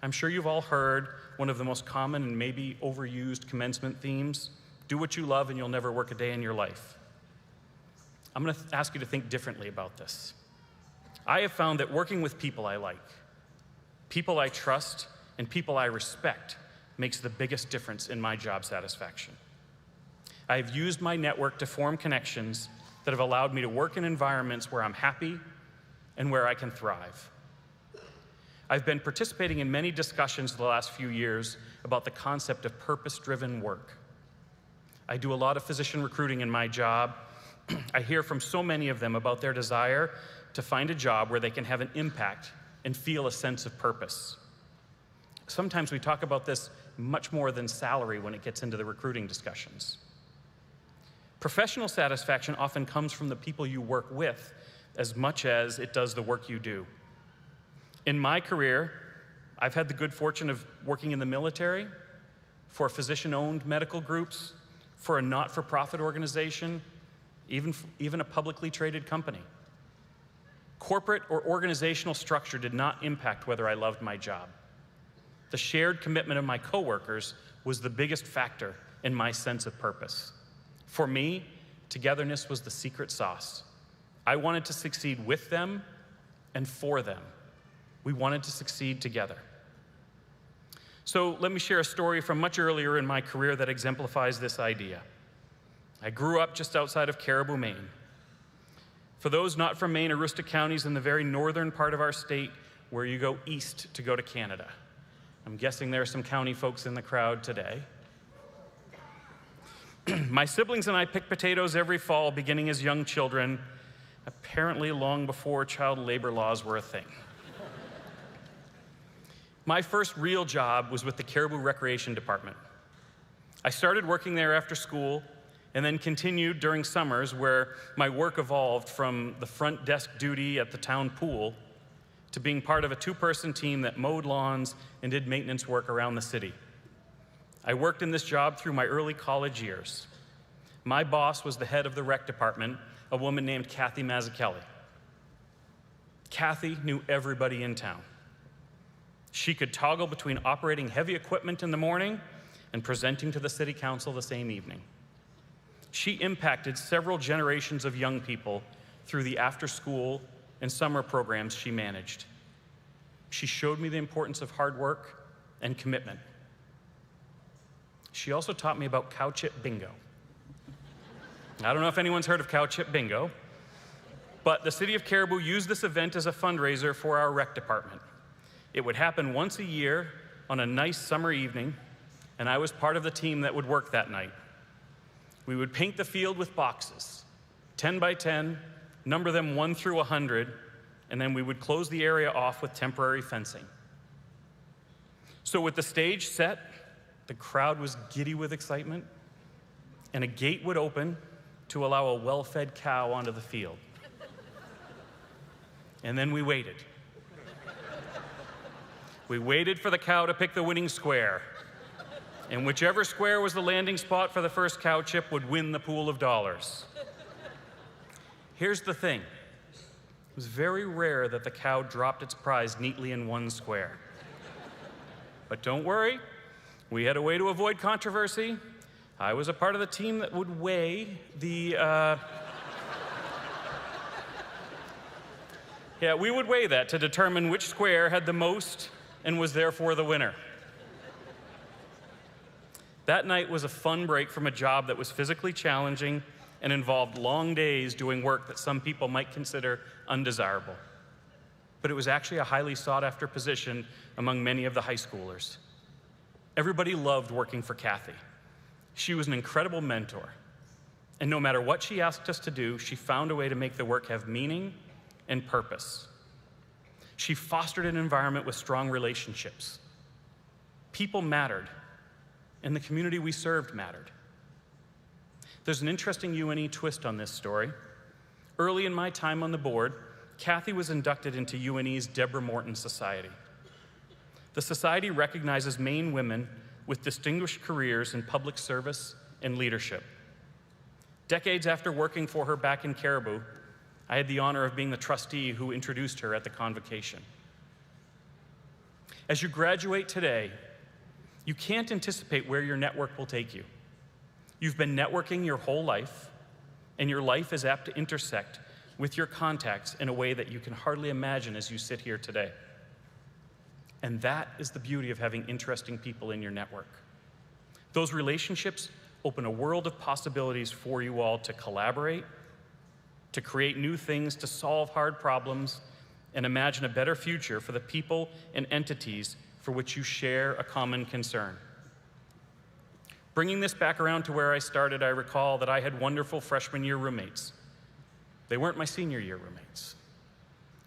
[SPEAKER 7] I'm sure you've all heard one of the most common and maybe overused commencement themes: do what you love and you'll never work a day in your life. I'm going to ask you to think differently about this. I have found that working with people I like, people I trust, and people I respect makes the biggest difference in my job satisfaction. I've used my network to form connections that have allowed me to work in environments where I'm happy and where I can thrive. I've been participating in many discussions the last few years about the concept of purpose-driven work. I do a lot of physician recruiting in my job. I hear from so many of them about their desire to find a job where they can have an impact and feel a sense of purpose. Sometimes we talk about this much more than salary when it gets into the recruiting discussions. Professional satisfaction often comes from the people you work with as much as it does the work you do. In my career, I've had the good fortune of working in the military, for physician-owned medical groups, for a not-for-profit organization, even a publicly traded company. Corporate or organizational structure did not impact whether I loved my job. The shared commitment of my coworkers was the biggest factor in my sense of purpose. For me, togetherness was the secret sauce. I wanted to succeed with them and for them. We wanted to succeed together. So let me share a story from much earlier in my career that exemplifies this idea. I grew up just outside of Caribou, Maine. For those not from Maine, Aroostook County is in the very northern part of our state where you go east to go to Canada. I'm guessing there are some county folks in the crowd today. My siblings and I picked potatoes every fall beginning as young children, apparently long before child labor laws were a thing. My first real job was with the Caribou Recreation Department. I started working there after school and then continued during summers where my work evolved from the front desk duty at the town pool to being part of a two-person team that mowed lawns and did maintenance work around the city. I worked in this job through my early college years. My boss was the head of the rec department, a woman named Kathy Mazzucchelli. Kathy knew everybody in town. She could toggle between operating heavy equipment in the morning and presenting to the city council the same evening. She impacted several generations of young people through the after-school and summer programs she managed. She showed me the importance of hard work and commitment. She also taught me about cow chip bingo. I don't know if anyone's heard of cow chip bingo, but the city of Caribou used this event as a fundraiser for our rec department. It would happen once a year on a nice summer evening, and I was part of the team that would work that night. We would paint the field with boxes, 10 by 10, number them 1 through 100, and then we would close the area off with temporary fencing. So with the stage set, the crowd was giddy with excitement, and a gate would open to allow a well-fed cow onto the field. And then we waited. We waited for the cow to pick the winning square, and whichever square was the landing spot for the first cow chip would win the pool of dollars. Here's the thing. It was very rare that the cow dropped its prize neatly in one square. But don't worry, we had a way to avoid controversy. I was a part of the team that would weigh the, we would weigh that to determine which square had the most and was therefore the winner. That night was a fun break from a job that was physically challenging and involved long days doing work that some people might consider undesirable. But it was actually a highly sought-after position among many of the high schoolers. Everybody loved working for Kathy. She was an incredible mentor. And no matter what she asked us to do, she found a way to make the work have meaning and purpose. She fostered an environment with strong relationships. People mattered, and the community we served mattered. There's an interesting UNE twist on this story. Early in my time on the board, Kathy was inducted into UNE's Deborah Morton Society. The society recognizes Maine women with distinguished careers in public service and leadership. Decades after working for her back in Caribou, I had the honor of being the trustee who introduced her at the convocation. As you graduate today, you can't anticipate where your network will take you. You've been networking your whole life, and your life is apt to intersect with your contacts in a way that you can hardly imagine as you sit here today. And that is the beauty of having interesting people in your network. Those relationships open a world of possibilities for you all to collaborate, to create new things, to solve hard problems, and imagine a better future for the people and entities for which you share a common concern. Bringing this back around to where I started, I recall that I had wonderful freshman year roommates. They weren't my senior year roommates.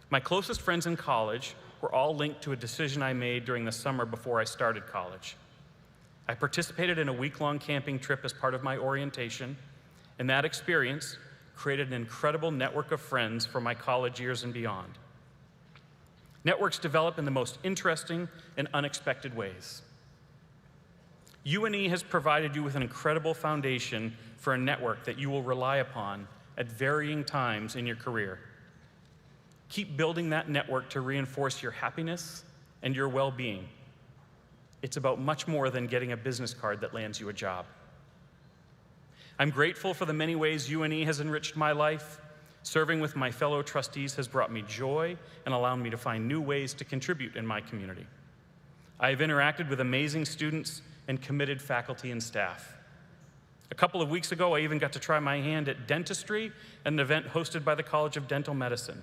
[SPEAKER 7] My closest friends in college were all linked to a decision I made during the summer before I started college. I participated in a week-long camping trip as part of my orientation, and that experience created an incredible network of friends for my college years and beyond. Networks develop in the most interesting and unexpected ways. UNE has provided you with an incredible foundation for a network that you will rely upon at varying times in your career. Keep building that network to reinforce your happiness and your well-being. It's about much more than getting a business card that lands you a job. I'm grateful for the many ways UNE has enriched my life. Serving with my fellow trustees has brought me joy and allowed me to find new ways to contribute in my community. I have interacted with amazing students and committed faculty and staff. A couple of weeks ago, I even got to try my hand at dentistry at an event hosted by the College of Dental Medicine.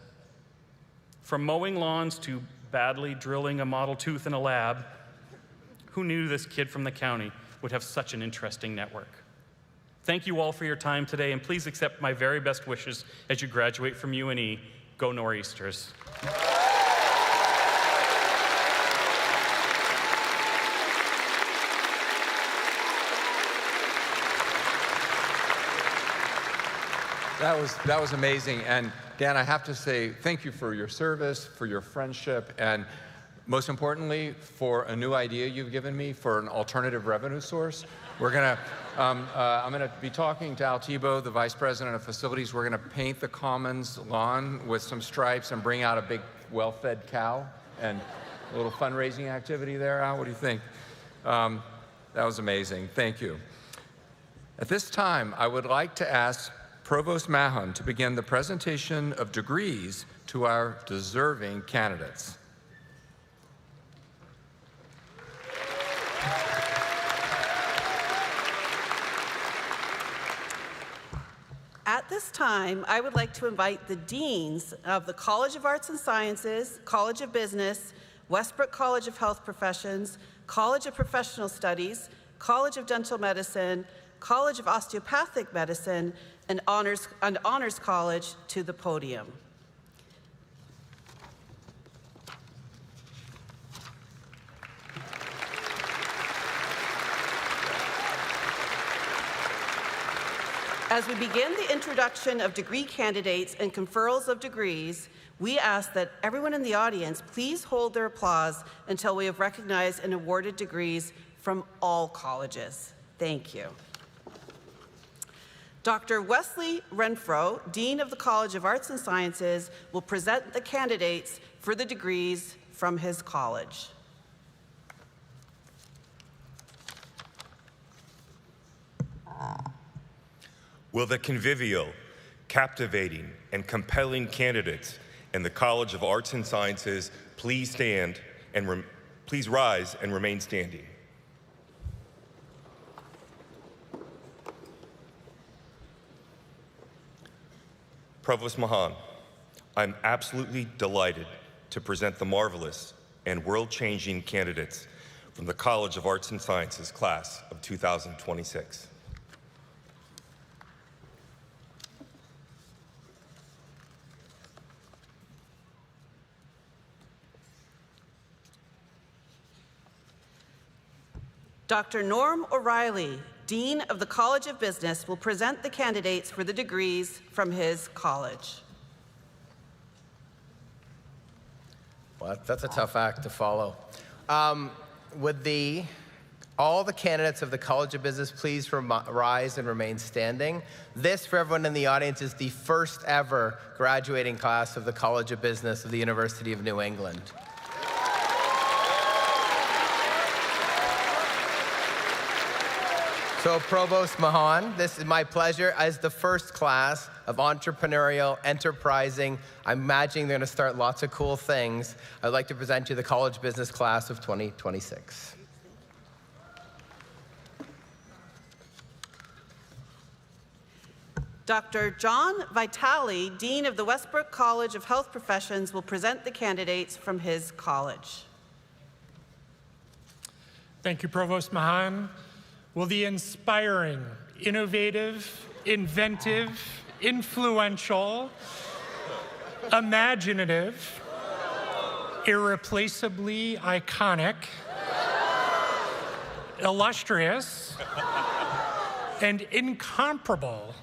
[SPEAKER 7] From mowing lawns to badly drilling a model tooth in a lab, who knew this kid from the county would have such an interesting network? Thank you all for your time today, and please accept my very best wishes as you graduate from UNE. Go Nor'easters.
[SPEAKER 5] That was amazing. And Dan, I have to say thank you for your service, for your friendship, and most importantly, for a new idea you've given me for an alternative revenue source. I'm gonna be talking to Al Tebow, the Vice President of Facilities. We're gonna paint the Commons lawn with some stripes and bring out a big well-fed cow and a little fundraising activity there. Al, what do you think? That was amazing. Thank you. At this time, I would like to ask Provost Mahon to begin the presentation of degrees to our deserving candidates.
[SPEAKER 6] At this time, I would like to invite the deans of the College of Arts and Sciences, College of Business, Westbrook College of Health Professions, College of Professional Studies, College of Dental Medicine, College of Osteopathic Medicine, and Honors College to the podium. As we begin the introduction of degree candidates and conferrals of degrees, we ask that everyone in the audience please hold their applause until we have recognized and awarded degrees from all colleges. Thank you. Dr. Wesley Renfro, Dean of the College of Arts and Sciences, will present the candidates for the degrees from his college.
[SPEAKER 8] Will the convivial, captivating, and compelling candidates in the College of Arts and Sciences please stand and please rise and remain standing. Provost Mahon, I'm absolutely delighted to present the marvelous and world-changing candidates from the College of Arts and Sciences class of 2026.
[SPEAKER 6] Dr. Norm O'Reilly, Dean of the College of Business, will present the candidates for the degrees from his college.
[SPEAKER 9] Well, that's a tough act to follow. Would all the candidates of the College of Business please rise and remain standing? This, for everyone in the audience, is the first ever graduating class of the College of Business of the University of New England. So Provost Mahon, this is my pleasure as the first class of entrepreneurial, enterprising. I'm imagining they're going to start lots of cool things. I'd like to present you the College Business class of 2026.
[SPEAKER 6] Dr. John Vitale, Dean of the Westbrook College of Health Professions, will present the candidates from his college.
[SPEAKER 10] Thank you, Provost Mahon. will the inspiring, innovative, inventive, influential, imaginative, irreplaceably iconic, illustrious, and incomparable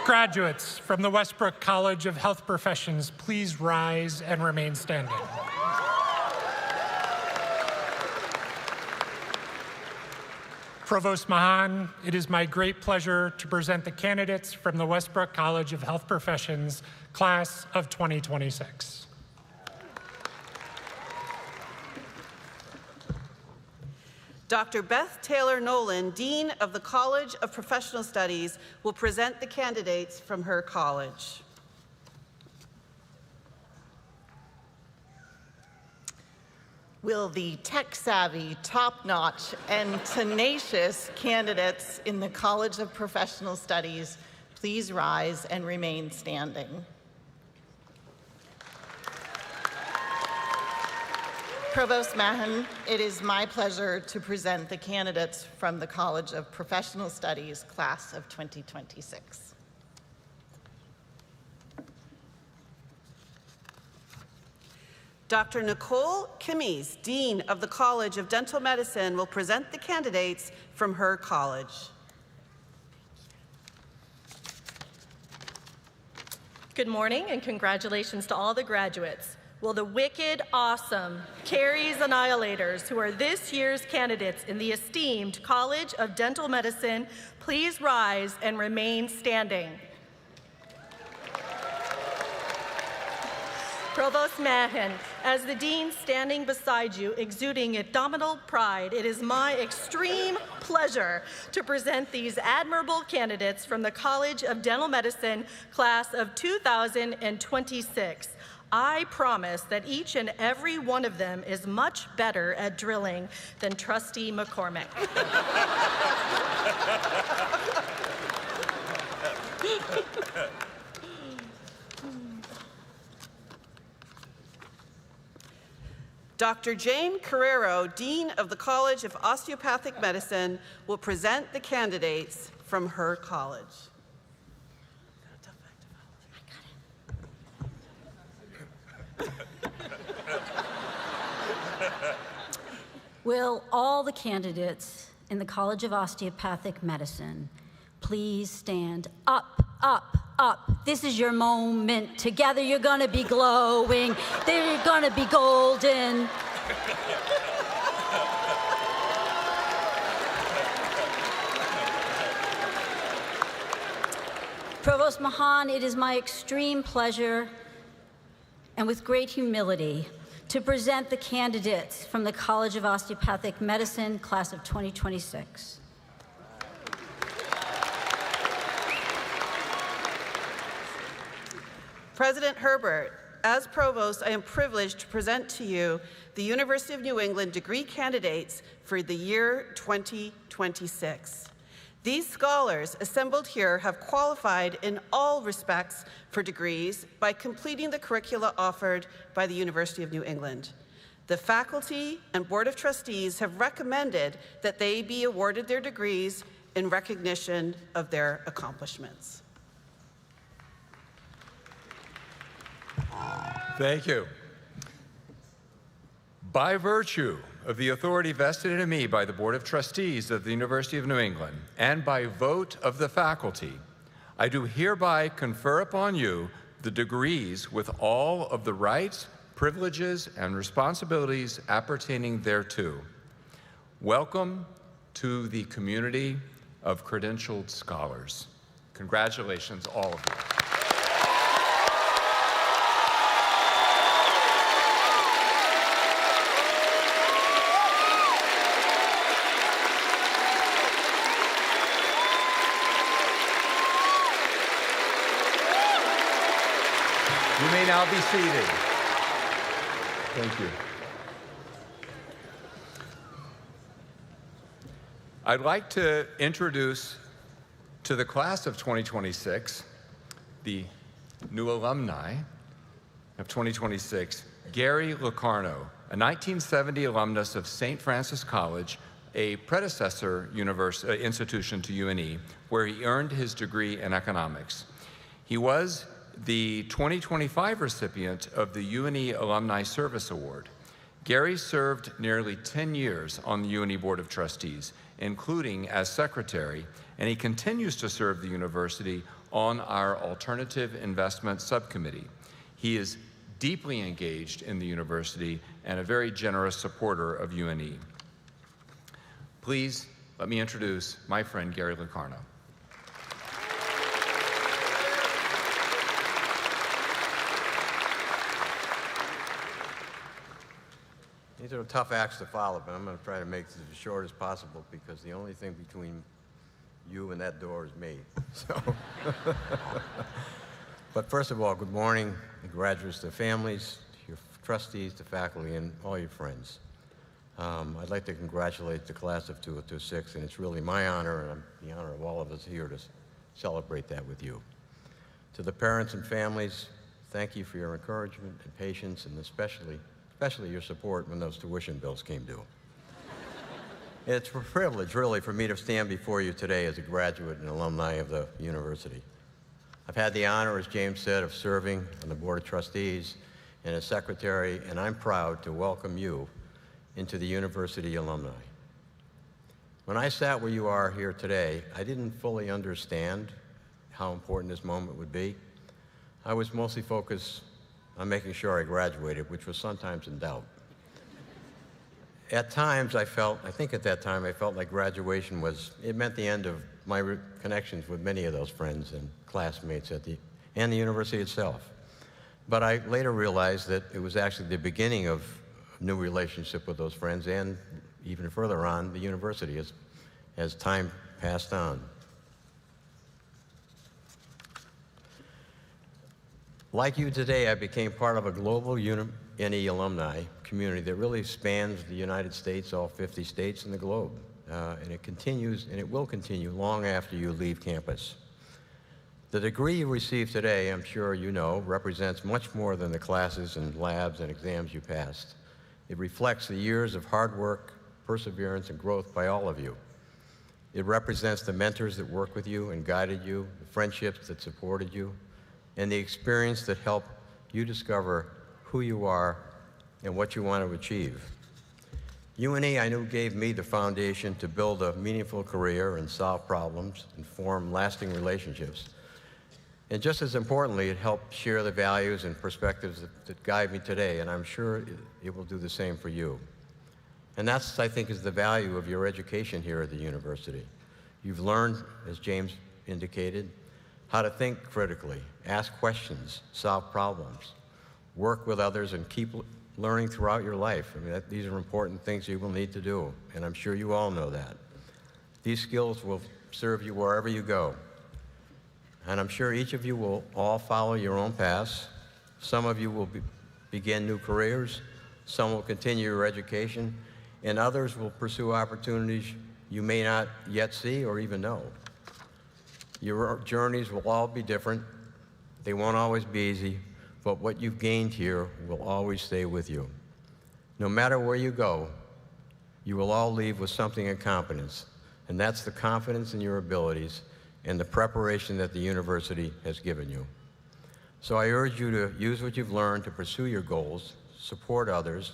[SPEAKER 10] graduates from the Westbrook College of Health Professions please rise and remain standing. Provost Mahan, it is my great pleasure to present the candidates from the Westbrook College of Health Professions class of 2026.
[SPEAKER 6] Dr. Beth Taylor Nolan, Dean of the College of Professional Studies, will present the candidates from her college.
[SPEAKER 11] Will the tech-savvy, top-notch, and tenacious candidates in the College of Professional Studies please rise and remain standing? Provost Mahan, it is my pleasure to present the candidates from the College of Professional Studies class of 2026.
[SPEAKER 6] Dr. Nicole Kimmies, Dean of the College of Dental Medicine, will present the candidates from her college.
[SPEAKER 12] Good morning and congratulations to all the graduates. Will the wicked, awesome Carrie's Annihilators, who are this year's candidates in the esteemed College of Dental Medicine, please rise and remain standing. Provost Mahan, as the Dean standing beside you, exuding indomitable pride, it is my extreme pleasure to present these admirable candidates from the College of Dental Medicine class of 2026. I promise that each and every one of them is much better at drilling than Trustee McCormack.
[SPEAKER 6] Dr. Jane Carrero, Dean of the College of Osteopathic Medicine, will present the candidates from her college.
[SPEAKER 13] Will all the candidates in the College of Osteopathic Medicine please stand up, up, up. This is your moment. Together you're gonna be glowing. They're gonna be golden. Provost Mahan, it is my extreme pleasure and with great humility to present the candidates from the College of Osteopathic Medicine, class of 2026.
[SPEAKER 6] President Herbert, as Provost, I am privileged to present to you the University of New England degree candidates for the year 2026. These scholars assembled here have qualified in all respects for degrees by completing the curricula offered by the University of New England. The faculty and Board of Trustees have recommended that they be awarded their degrees in recognition of their accomplishments.
[SPEAKER 5] Thank you. By virtue of the authority vested in me by the Board of Trustees of the University of New England and by vote of the faculty, I do hereby confer upon you the degrees with all of the rights, privileges, and responsibilities appertaining thereto. Welcome to the community of credentialed scholars. Congratulations, all of you. You may now be seated. Thank you. I'd like to introduce to the class of 2026, the new alumni of 2026, Gary Locarno, a 1970 alumnus of St. Francis College, a predecessor institution to UNE, where he earned his degree in economics. He was the 2025 recipient of the UNE Alumni Service Award. Gary served nearly 10 years on the UNE Board of Trustees, including as secretary, and he continues to serve the university on our Alternative Investment Subcommittee. He is deeply engaged in the university and a very generous supporter of UNE. Please let me introduce my friend Gary Lucarno.
[SPEAKER 14] These are tough acts to follow, but I'm going to try to make this as short as possible because the only thing between you and that door is me. So, but first of all, good morning, the graduates, their families, your trustees, the faculty, and all your friends. I'd like to congratulate the class of 2026, and it's really my honor, and the honor of all of us here to celebrate that with you. To the parents and families, thank you for your encouragement and patience, and especially your support when those tuition bills came due. It's a privilege, really, for me to stand before you today as a graduate and alumni of the university. I've had the honor, as James said, of serving on the Board of Trustees and as secretary, and I'm proud to welcome you into the university alumni. When I sat where you are here today, I didn't fully understand how important this moment would be. I was mostly focused on making sure I graduated, which was sometimes in doubt. At times, I think at that time, I felt like graduation it meant the end of my connections with many of those friends and classmates and the university itself. But I later realized that it was actually the beginning of a new relationship with those friends and even further on, the university as time passed on. Like you today, I became part of a global UNE alumni community that really spans the United States, all 50 states, and the globe. And it continues, and it will continue long after you leave campus. The degree you receive today, I'm sure you know, represents much more than the classes and labs and exams you passed. It reflects the years of hard work, perseverance, and growth by all of you. It represents the mentors that worked with you and guided you, the friendships that supported you, and the experience that helped you discover who you are and what you want to achieve. UNE, I knew, gave me the foundation to build a meaningful career and solve problems and form lasting relationships. And just as importantly, it helped share the values and perspectives that guide me today, and I'm sure it will do the same for you. And that's, I think, is the value of your education here at the university. You've learned, as James indicated, how to think critically, ask questions, solve problems, work with others, and keep learning throughout your life. I mean, these are important things you will need to do, and I'm sure you all know that. These skills will serve you wherever you go. And I'm sure each of you will all follow your own paths. Some of you will begin new careers, some will continue your education, and others will pursue opportunities you may not yet see or even know. Your journeys will all be different. They won't always be easy, but what you've gained here will always stay with you. No matter where you go, you will all leave with something in confidence, and that's the confidence in your abilities and the preparation that the university has given you. So I urge you to use what you've learned to pursue your goals, support others,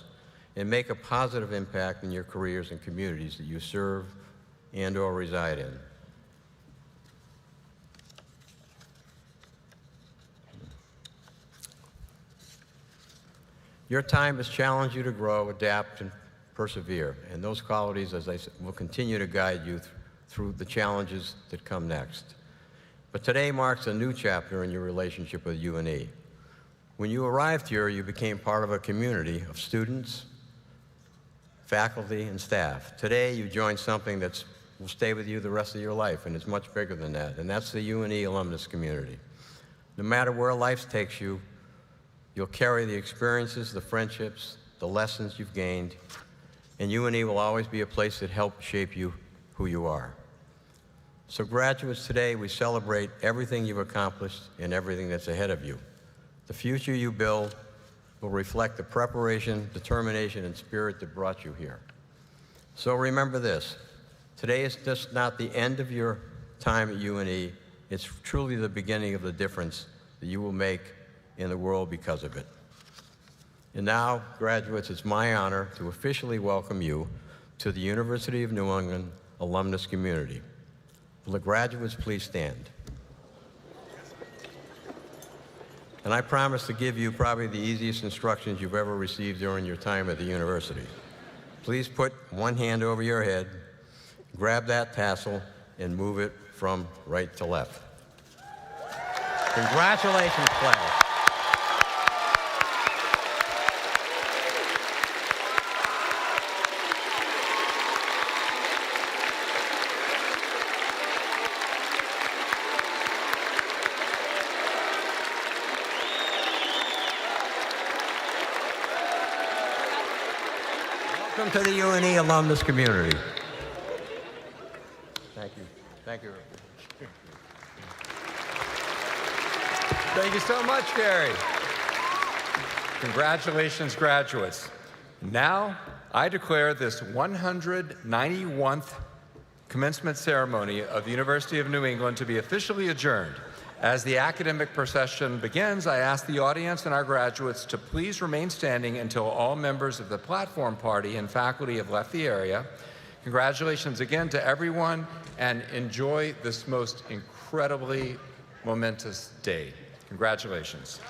[SPEAKER 14] and make a positive impact in your careers and communities that you serve and/or reside in. Your time has challenged you to grow, adapt, and persevere, and those qualities, as I said, will continue to guide you through the challenges that come next. But today marks a new chapter in your relationship with UNE. When you arrived here, you became part of a community of students, faculty, and staff. Today, you join something that will stay with you the rest of your life, and it's much bigger than that, and that's the UNE alumnus community. No matter where life takes you, you'll carry the experiences, the friendships, the lessons you've gained, and UNE will always be a place that helped shape you who you are. So graduates, today we celebrate everything you've accomplished and everything that's ahead of you. The future you build will reflect the preparation, determination, and spirit that brought you here. So remember this. Today is just not the end of your time at UNE. It's truly the beginning of the difference that you will make in the world because of it. And now, graduates, it's my honor to officially welcome you to the University of New England alumnus community. Will the graduates please stand? And I promise to give you probably the easiest instructions you've ever received during your time at the university. Please put one hand over your head, grab that tassel, and move it from right to left. Congratulations, class. Welcome to the UNE alumnus community. Thank you. Thank you.
[SPEAKER 5] Thank you so much, Gary. Congratulations, graduates. Now, I declare this 191st commencement ceremony of the University of New England to be officially adjourned. As the academic procession begins, I ask the audience and our graduates to please remain standing until all members of the platform party and faculty have left the area. Congratulations again to everyone, and enjoy this most incredibly momentous day. Congratulations.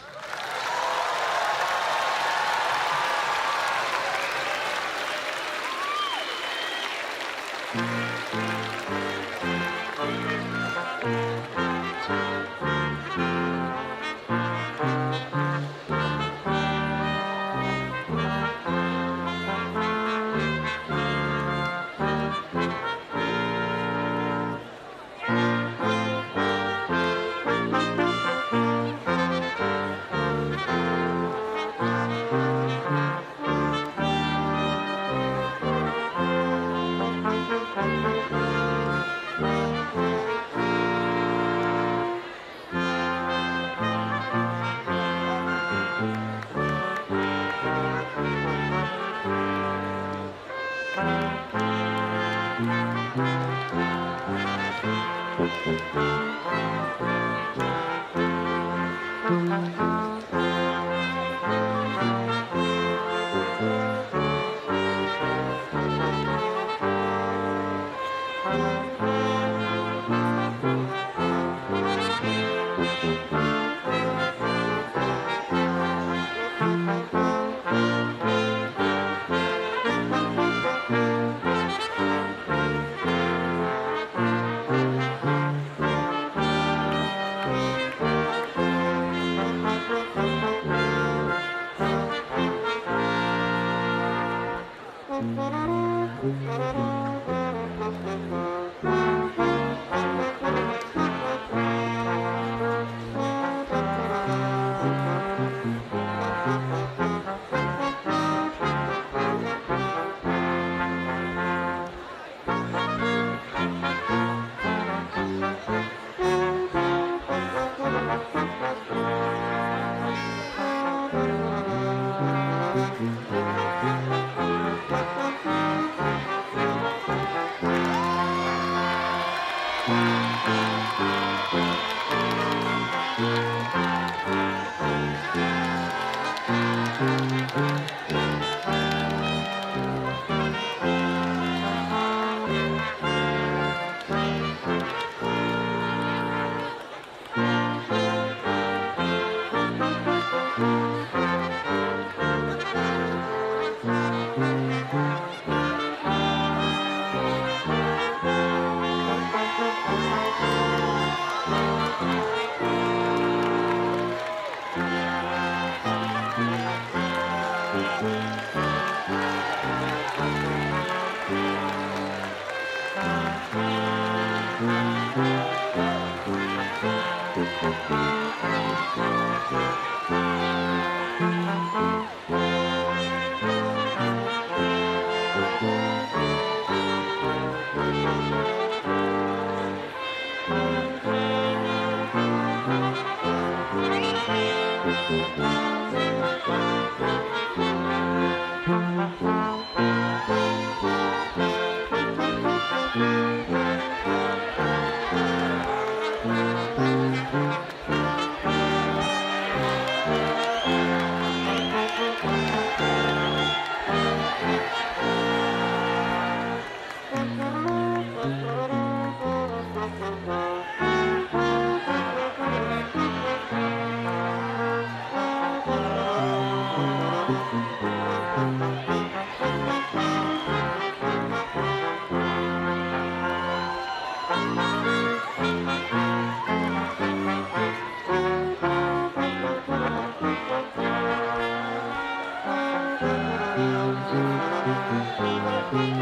[SPEAKER 15] Thank you.